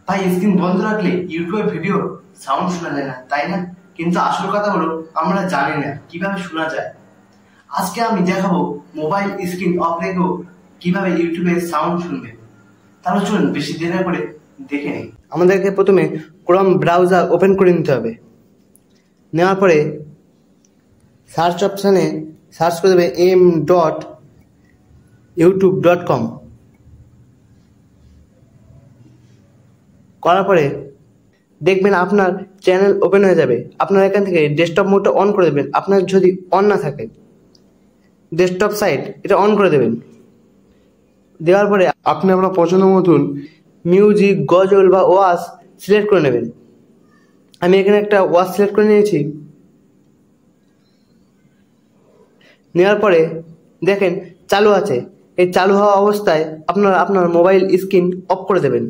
ভাই স্ক্রিন বন্ধ রাখলে ইউটিউবের ভিডিও সাউন্ড শোনা যায় না, তাই না? কিন্তু আসল কথা হলো আমরা জানি না কিভাবে শোনা যায়। আজকে আমি দেখাবো মোবাইল স্ক্রিন অফ রেখেও কিভাবে ইউটিউবে সাউন্ড শুনবে। তাহলে চলুন বেশি দেরি না করে দেখে নিই। আমাদেরকে প্রথমে ক্রোম ব্রাউজার ওপেন করে নিতে হবে। নেওয়ার পরে সার্চ অপশানে সার্চ করে দেবে m.youtube.com। করার পরে দেখবেন আপনার চ্যানেল ওপেন হয়ে যাবে। আপনার এখান থেকে ডেস্কটপ মোডটা অন করে দেবেন। আপনার যদি অন না থাকে ডেস্কটপ সাইট, এটা অন করে দেবেন। দেওয়ার পরে আপনি আপনার পছন্দ মতন মিউজিক, গজল বা ওয়াজ সিলেক্ট করে নেবেন। আমি এখানে একটা ওয়াজ সিলেক্ট করে নিয়েছি। নেওয়ার পরে দেখেন চালু আছে। এই চালু হওয়া অবস্থায় আপনার মোবাইল স্ক্রিন অফ করে দেবেন।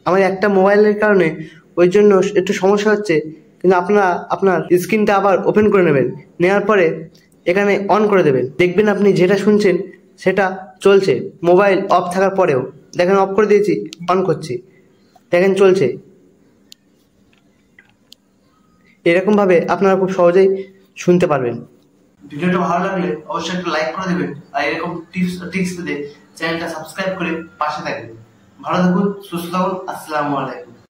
আমার একটা মোবাইলের কারণে ওই জন্য একটু সমস্যা হচ্ছে, কিন্তু আপনারা আপনার স্ক্রিনটা আবার ওপেন করে নেবেন। নেওয়ার পরে এখানে অন করে দেবেন। দেখবেন আপনি যেটা শুনছেন সেটা চলছে মোবাইল অফ থাকার পরেও। দেখেন অফ করে দিয়েছি, অন করছি, দেখেন চলছে। এরকমভাবে আপনারা খুব সহজেই শুনতে পারবেন। ভিডিওটা ভালো লাগলে অবশ্যই একটা লাইক করে দেবেন, আর এরকম টিপস পেতে চ্যানেলটা সাবস্ক্রাইব করে পাশে থাকবেন। ভালো থাকুন, সুস্থ থাকুন। আসসালামু আলাইকুম।